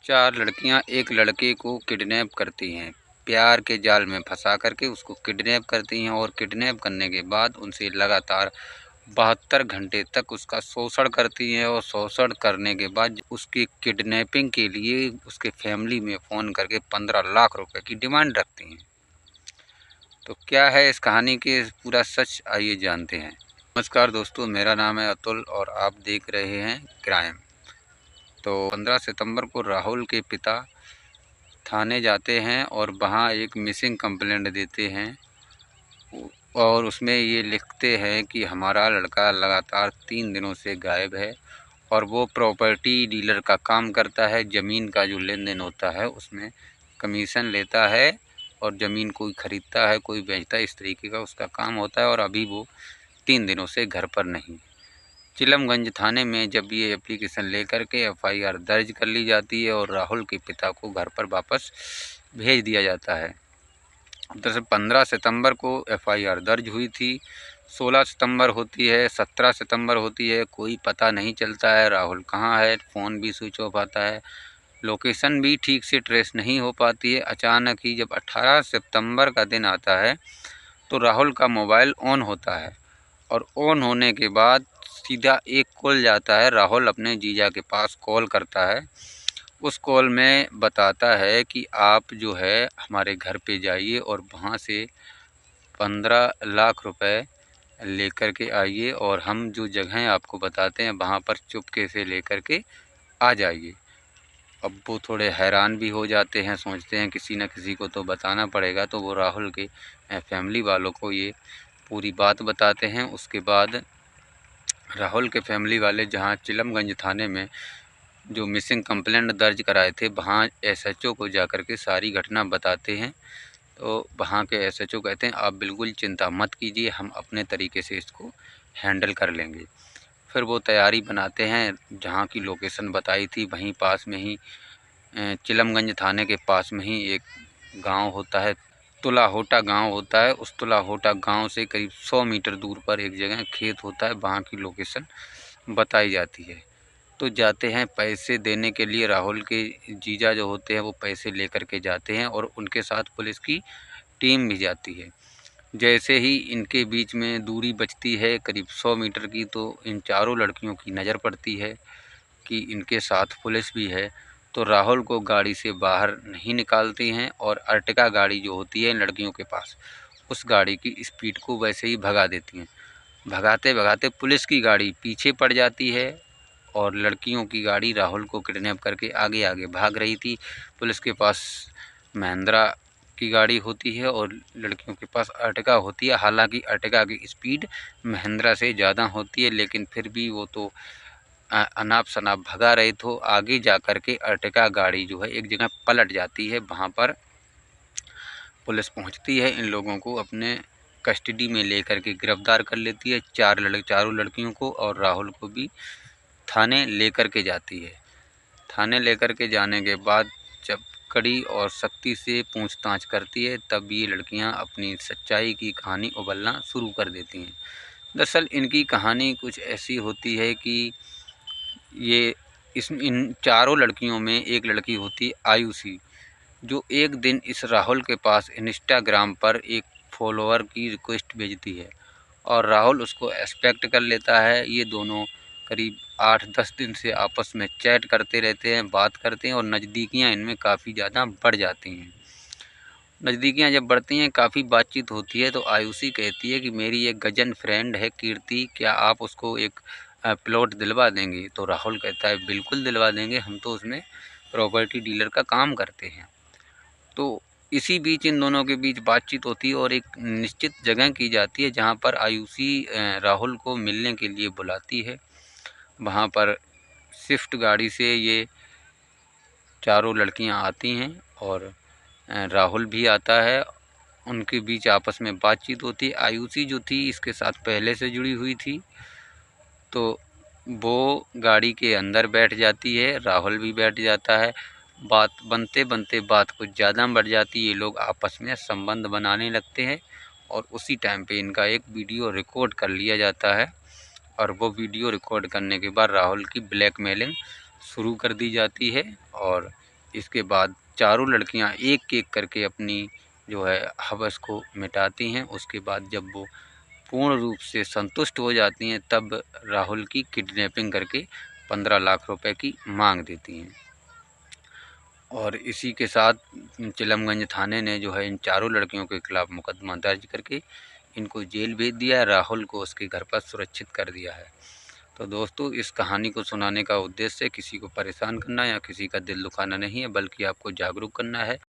4 लड़कियां एक लड़के को किडनैप करती हैं। प्यार के जाल में फंसा करके उसको किडनैप करती हैं और किडनैप करने के बाद उनसे लगातार 72 घंटे तक उसका शोषण करती हैं और शोषण करने के बाद उसकी किडनैपिंग के लिए उसके फैमिली में फ़ोन करके 15 लाख रुपए की डिमांड रखती हैं। तो क्या है इस कहानी के पूरा सच, आइए जानते हैं। नमस्कार दोस्तों, मेरा नाम है अतुल और आप देख रहे हैं क्राइम। तो 15 सितंबर को राहुल के पिता थाने जाते हैं और वहाँ एक मिसिंग कंप्लेंट देते हैं और उसमें ये लिखते हैं कि हमारा लड़का लगातार 3 दिनों से गायब है और वो प्रॉपर्टी डीलर का काम करता है। ज़मीन का जो लेन देन होता है उसमें कमीशन लेता है और ज़मीन कोई ख़रीदता है, कोई बेचता है, इस तरीके का उसका काम होता है। और अभी वो 3 दिनों से घर पर नहीं। चिलमगंज थाने में जब ये एप्लीकेशन लेकर के एफआईआर दर्ज कर ली जाती है और राहुल के पिता को घर पर वापस भेज दिया जाता है। दरअसल 15 सितंबर को एफआईआर दर्ज हुई थी, 16 सितंबर होती है, 17 सितंबर होती है, कोई पता नहीं चलता है राहुल कहाँ है। फ़ोन भी स्विच ऑफ आता है, लोकेशन भी ठीक से ट्रेस नहीं हो पाती है। अचानक ही जब 18 सितंबर का दिन आता है तो राहुल का मोबाइल ऑन होता है और ऑन होने के बाद सीधा एक कॉल जाता है। राहुल अपने जीजा के पास कॉल करता है। उस कॉल में बताता है कि आप जो है हमारे घर पे जाइए और वहाँ से 15 लाख रुपए लेकर के आइए और हम जो जगहें आपको बताते हैं वहाँ पर चुपके से लेकर के आ जाइए। अब वो थोड़े हैरान भी हो जाते हैं, सोचते हैं किसी न किसी को तो बताना पड़ेगा। तो वो राहुल के फैमिली वालों को ये पूरी बात बताते हैं। उसके बाद राहुल के फैमिली वाले जहाँ चिलमगंज थाने में जो मिसिंग कंप्लेंट दर्ज कराए थे वहाँ एसएचओ को जाकर के सारी घटना बताते हैं। तो वहाँ के एसएचओ कहते हैं आप बिल्कुल चिंता मत कीजिए, हम अपने तरीके से इसको हैंडल कर लेंगे। फिर वो तैयारी बनाते हैं, जहाँ की लोकेशन बताई थी वहीं पास में ही चिलमगंज थाने के पास में ही एक गांव होता है, तुलाहोटा गांव होता है। उस तुलाहोटा गांव से करीब 100 मीटर दूर पर एक जगह खेत होता है, वहाँ की लोकेशन बताई जाती है। तो जाते हैं पैसे देने के लिए। राहुल के जीजा जो होते हैं वो पैसे लेकर के जाते हैं और उनके साथ पुलिस की टीम भी जाती है। जैसे ही इनके बीच में दूरी बचती है करीब 100 मीटर की, तो इन चारों लड़कियों की नज़र पड़ती है कि इनके साथ पुलिस भी है। तो राहुल को गाड़ी से बाहर नहीं निकालती हैं और अर्टिगा गाड़ी जो होती है इन लड़कियों के पास, उस गाड़ी की स्पीड को वैसे ही भगा देती हैं। भगाते भगाते पुलिस की गाड़ी पीछे पड़ जाती है और लड़कियों की गाड़ी राहुल को किडनैप करके आगे आगे भाग रही थी। पुलिस के पास महिंद्रा की गाड़ी होती है और लड़कियों के पास अर्टिगा होती है। हालांकि अर्टिगा की स्पीड महिंद्रा से ज़्यादा होती है, लेकिन फिर भी वो तो अनाप शनाप भगा रहे। तो आगे जा कर के अर्टिगा गाड़ी जो है एक जगह पलट जाती है। वहाँ पर पुलिस पहुँचती है, इन लोगों को अपने कस्टडी में लेकर के गिरफ्तार कर लेती है। चारों लड़कियों को और राहुल को भी थाने लेकर के जाती है। थाने लेकर के जाने के बाद जब कड़ी और सख्ती से पूछताछ करती है तब ये लड़कियां अपनी सच्चाई की कहानी उगलना शुरू कर देती हैं। दरअसल इनकी कहानी कुछ ऐसी होती है कि ये इन चारों लड़कियों में एक लड़की होती है आयुषी, जो एक दिन इस राहुल के पास इंस्टाग्राम पर एक फॉलोअर की रिक्वेस्ट भेजती है और राहुल उसको एक्सेप्ट कर लेता है। ये दोनों करीब 8-10 दिन से आपस में चैट करते रहते हैं, बात करते हैं और नज़दीकियाँ इनमें काफ़ी ज़्यादा बढ़ जाती हैं। नज़दीकियाँ जब बढ़ती हैं, काफ़ी बातचीत होती है, तो आयुषी कहती है कि मेरी एक गजन फ्रेंड है कीर्ति, क्या आप उसको एक प्लॉट दिलवा देंगे? तो राहुल कहता है बिल्कुल दिलवा देंगे, हम तो उसमें प्रॉपर्टी डीलर का काम करते हैं। तो इसी बीच इन दोनों के बीच बातचीत होती है और एक निश्चित जगह की जाती है जहाँ पर आयुषी राहुल को मिलने के लिए बुलाती है। वहाँ पर स्विफ्ट गाड़ी से ये चारों लड़कियाँ आती हैं और राहुल भी आता है। उनके बीच आपस में बातचीत होती है। आयुषी जो थी इसके साथ पहले से जुड़ी हुई थी, तो वो गाड़ी के अंदर बैठ जाती है, राहुल भी बैठ जाता है। बात बनते बनते बात कुछ ज़्यादा बढ़ जाती है, ये लोग आपस में संबंध बनाने लगते हैं और उसी टाइम पे इनका एक वीडियो रिकॉर्ड कर लिया जाता है और वो वीडियो रिकॉर्ड करने के बाद राहुल की ब्लैकमेलिंग शुरू कर दी जाती है और इसके बाद चारों लड़कियां एक एक करके अपनी जो है हवस को मिटाती हैं। उसके बाद जब वो पूर्ण रूप से संतुष्ट हो जाती हैं तब राहुल की किडनैपिंग करके 15 लाख रुपए की मांग देती हैं। और इसी के साथ चिलमगंज थाने ने जो है इन चारों लड़कियों के खिलाफ मुकदमा दर्ज करके इनको जेल भेज दिया है। राहुल को उसके घर पर सुरक्षित कर दिया है। तो दोस्तों, इस कहानी को सुनाने का उद्देश्य किसी को परेशान करना या किसी का दिल दुखाना नहीं है, बल्कि आपको जागरूक करना है।